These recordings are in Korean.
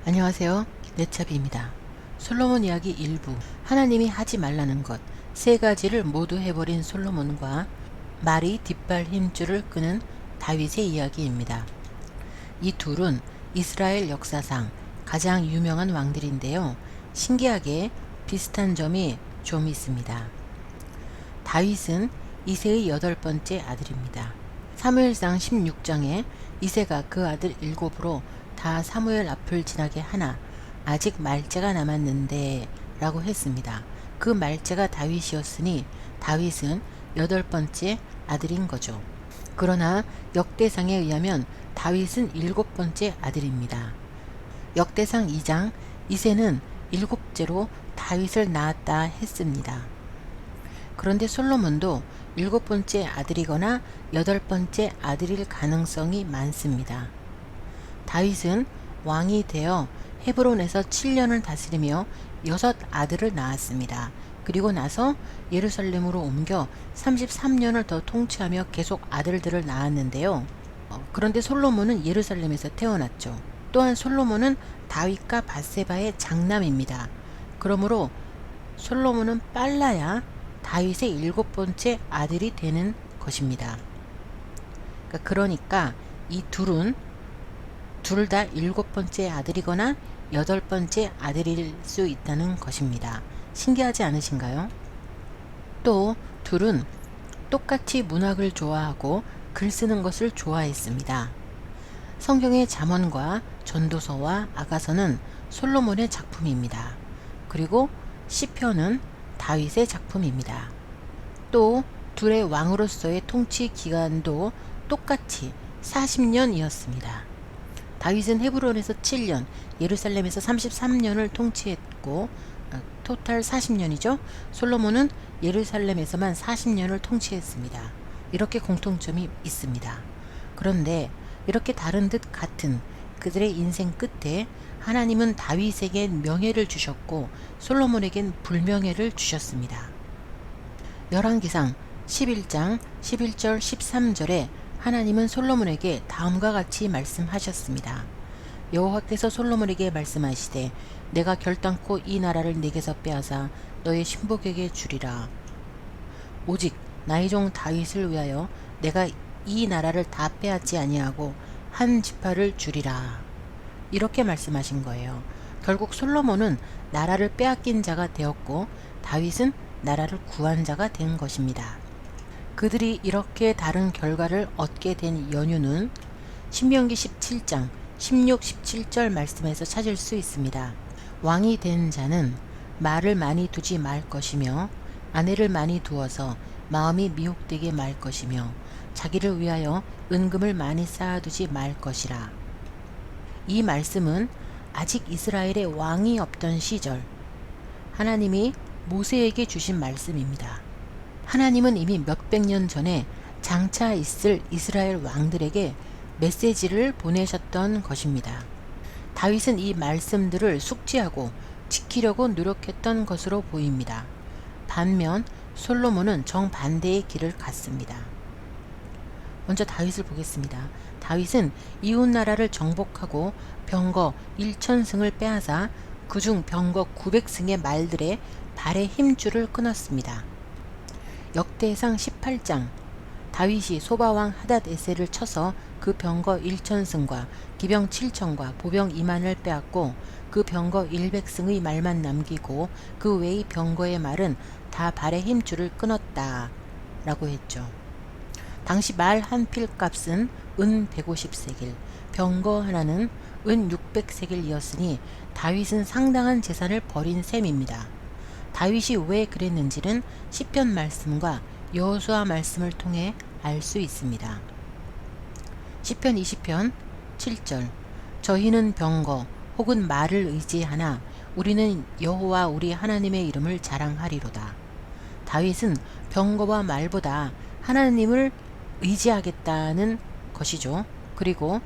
안녕하세요. 네차비입니다. 솔로몬 이야기 일부. 하나님이 하지 말라는 것 세 가지를 모두 해버린 솔로몬과 말이 뒷발 힘줄을 끄는 다윗의 이야기입니다. 이 둘은 이스라엘 역사상 가장 유명한 왕들인데요. 신기하게 비슷한 점이 좀 있습니다. 다윗은 이새의 8번째 아들입니다. 사무엘상 16장에 이새가 그 아들 7으로 다 사무엘 앞을 지나게 하나 아직 말째가 남았는데 라고 했습니다. 그 말째가 다윗이었으니 다윗은 8번째 아들인 거죠. 그러나 역대상에 의하면 다윗은 7번째 아들입니다. 역대상 2장 이새는 7째로 다윗을 낳았다 했습니다. 그런데 솔로몬도 7번째 아들이거나 8번째 아들일 가능성이 많습니다. 다윗은 왕이 되어 헤브론에서 7년을 다스리며 6 아들을 낳았습니다. 그리고 나서 예루살렘으로 옮겨 33년을 더 통치하며 계속 아들들을 낳았는데요. 그런데 솔로몬은 예루살렘에서 태어났죠. 또한 솔로몬은 다윗과 밧세바의 장남입니다. 그러므로 솔로몬은 빨라야 다윗의 7번째 아들이 되는 것입니다. 그러니까 이 둘은 둘 다 7번째 아들이거나 8번째 아들일 수 있다는 것입니다. 신기하지 않으신가요? 또 둘은 똑같이 문학을 좋아하고 글 쓰는 것을 좋아했습니다. 성경의 잠언과 전도서와 아가서는 솔로몬의 작품입니다. 그리고 시편은 다윗의 작품입니다. 또 둘의 왕으로서의 통치 기간도 똑같이 40년이었습니다. 다윗은 헤브론에서 7년, 예루살렘에서 33년을 통치했고 토탈 40년이죠. 솔로몬은 예루살렘에서만 40년을 통치했습니다. 이렇게 공통점이 있습니다. 그런데 이렇게 다른 듯 같은 그들의 인생 끝에 하나님은 다윗에겐 명예를 주셨고 솔로몬에겐 불명예를 주셨습니다. 열왕기상 11장 11절 13절에 하나님은 솔로몬에게 다음과 같이 말씀하셨습니다. 여호와께서 솔로몬에게 말씀하시되 내가 결단코 이 나라를 네게서 빼앗아 너의 신복에게 주리라. 오직 나의 종 다윗을 위하여 내가 이 나라를 다 빼앗지 아니하고 한 지파를 주리라. 이렇게 말씀하신 거예요. 결국 솔로몬은 나라를 빼앗긴 자가 되었고 다윗은 나라를 구한 자가 된 것입니다. 그들이 이렇게 다른 결과를 얻게 된 연유는 신명기 17장 16, 17절 말씀에서 찾을 수 있습니다. 왕이 된 자는 말을 많이 두지 말 것이며 아내를 많이 두어서 마음이 미혹되게 말 것이며 자기를 위하여 은금을 많이 쌓아두지 말 것이라. 이 말씀은 아직 이스라엘에 왕이 없던 시절 하나님이 모세에게 주신 말씀입니다. 하나님은 이미 몇백 년 전에 장차 있을 이스라엘 왕들에게 메시지를 보내셨던 것입니다. 다윗은 이 말씀들을 숙지하고 지키려고 노력했던 것으로 보입니다. 반면 솔로몬은 정반대의 길을 갔습니다. 먼저 다윗을 보겠습니다. 다윗은 이웃나라를 정복하고 병거 1000승을 빼앗아 그중 병거 900승의 말들의 발의 힘줄을 끊었습니다. 역대상 18장 다윗이 소바왕 하닷에셀을 쳐서 그 병거 1000승과 기병 7000과 보병 2만을 빼앗고 그 병거 100승의 말만 남기고 그 외의 병거의 말은 다 발의 힘줄을 끊었다 라고 했죠. 당시 말 한 필값은 은 150세겔, 병거 하나는 은 600세겔이었으니 다윗은 상당한 재산을 버린 셈입니다. 다윗이 왜 그랬는지는 시편 말씀과 여호수아 말씀을 통해 알 수 있습니다. 시편 20편 7절 저희는 병거 혹은 말을 의지하나 우리는 여호와 우리 하나님의 이름을 자랑하리로다. 다윗은 병거와 말보다 하나님을 의지하겠다는 것이죠. 그리고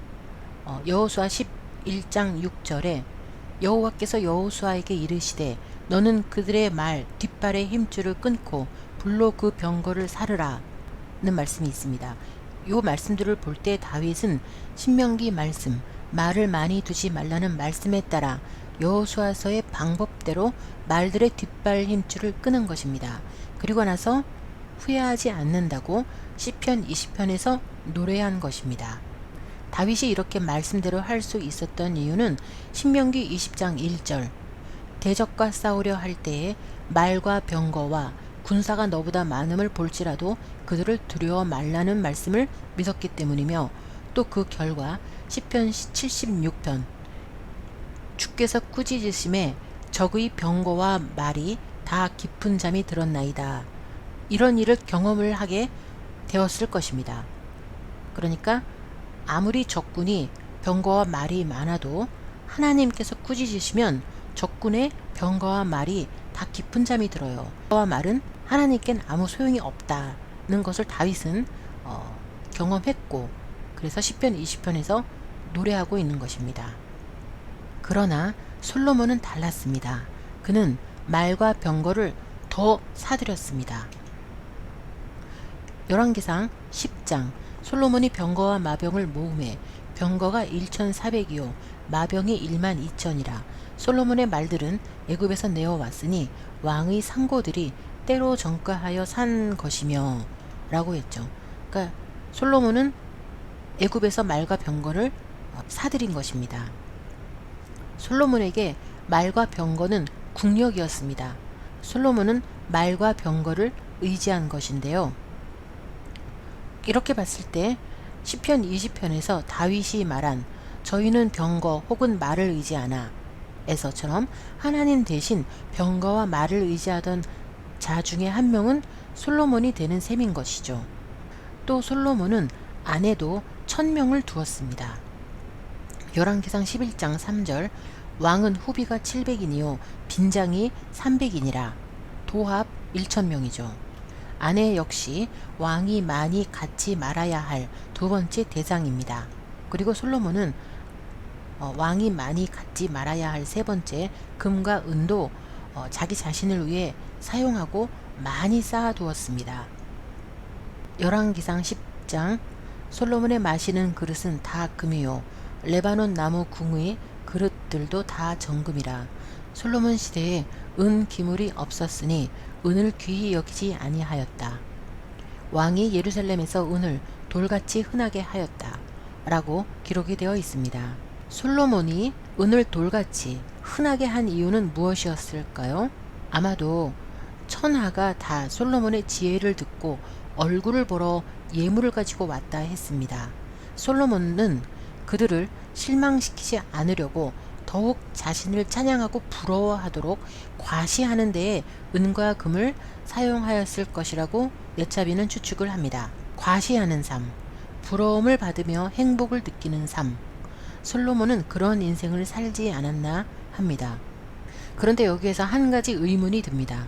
여호수아 11장 6절에 여호와께서 여호수아에게 이르시되 너는 그들의 말 뒷발의 힘줄을 끊고 불로 그 병거를 사르라 는 말씀이 있습니다. 이 말씀들을 볼 때 다윗은 신명기 말씀, 말을 많이 두지 말라는 말씀에 따라 여호수아서의 방법대로 말들의 뒷발 힘줄을 끄는 것입니다. 그리고 나서 후회하지 않는다고 시편 20편에서 노래한 것입니다. 다윗이 이렇게 말씀대로 할 수 있었던 이유는 신명기 20장 1절 대적과 싸우려 할 때에 말과 병거와 군사가 너보다 많음을 볼지라도 그들을 두려워 말라는 말씀을 믿었기 때문이며, 또 그 결과 시편 76편 주께서 꾸짖으심에 적의 병거와 말이 다 깊은 잠이 들었나이다, 이런 일을 경험을 하게 되었을 것입니다. 그러니까 아무리 적군이 병거와 말이 많아도 하나님께서 꾸짖으시면 적군의 병거와 말이 다 깊은 잠이 들어요. 병거와 말은 하나님께는 아무 소용이 없다는 것을 다윗은 경험했고, 그래서 시편 20편에서 노래하고 있는 것입니다. 그러나 솔로몬은 달랐습니다. 그는 말과 병거를 더 사들였습니다. 열왕기상 10장 솔로몬이 병거와 마병을 모음해 병거가 1,400이요 마병이 12,000이라. 솔로몬의 말들은 애굽에서 내어왔으니 왕의 상고들이 때로 전가하여 산 것이며 라고 했죠. 그러니까 솔로몬은 애굽에서 말과 병거를 사들인 것입니다. 솔로몬에게 말과 병거는 국력이었습니다. 솔로몬은 말과 병거를 의지한 것인데요. 이렇게 봤을 때 시편 20편에서 다윗이 말한 저희는 병거 혹은 말을 의지하나 에서처럼 하나님 대신 병거와 말을 의지하던 자 중에 한 명은 솔로몬이 되는 셈인 것이죠. 또 솔로몬은 아내도 1000명을 두었습니다. 열왕기상 11장 3절 왕은 후비가 700인이요 빈장이 300인이라. 도합 1000명이죠. 아내 역시 왕이 많이 갖지 말아야 할 두 번째 대상입니다. 그리고 솔로몬은 왕이 많이 갖지 말아야 할 세 번째 금과 은도 자기 자신을 위해 사용하고 많이 쌓아두었습니다. 열왕기상 10장 솔로몬의 마시는 그릇은 다 금이요 레바논 나무 궁의 그릇들도 다 정금이라. 솔로몬 시대에 은 기물이 없었으니 은을 귀히 여기지 아니하였다. 왕이 예루살렘에서 은을 돌같이 흔하게 하였다 라고 기록이 되어 있습니다. 솔로몬이 은을 돌같이 흔하게 한 이유는 무엇이었을까요? 아마도 천하가 다 솔로몬의 지혜를 듣고 얼굴을 보러 예물을 가지고 왔다 했습니다. 솔로몬은 그들을 실망시키지 않으려고 더욱 자신을 찬양하고 부러워하도록 과시하는 데에 은과 금을 사용하였을 것이라고 여차비는 추측을 합니다. 과시하는 삶, 부러움을 받으며 행복을 느끼는 삶, 솔로몬은 그런 인생을 살지 않았나 합니다. 그런데 여기에서 한 가지 의문이 듭니다.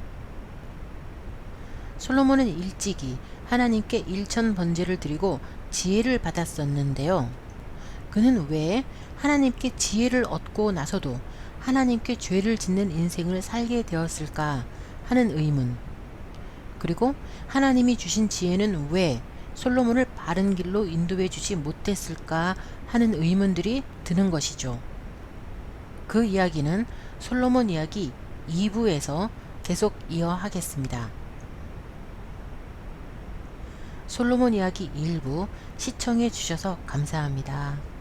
솔로몬은 일찍이 하나님께 1000번제를 드리고 지혜를 받았었는데요. 그는 왜 하나님께 지혜를 얻고 나서도 하나님께 죄를 짓는 인생을 살게 되었을까 하는 의문, 그리고 하나님이 주신 지혜는 왜 솔로몬을 바른 길로 인도해 주지 못했을까 하는 의문들이 드는 것이죠. 그 이야기는 솔로몬 이야기 2부에서 계속 이어하겠습니다. 솔로몬 이야기 1부 시청해 주셔서 감사합니다.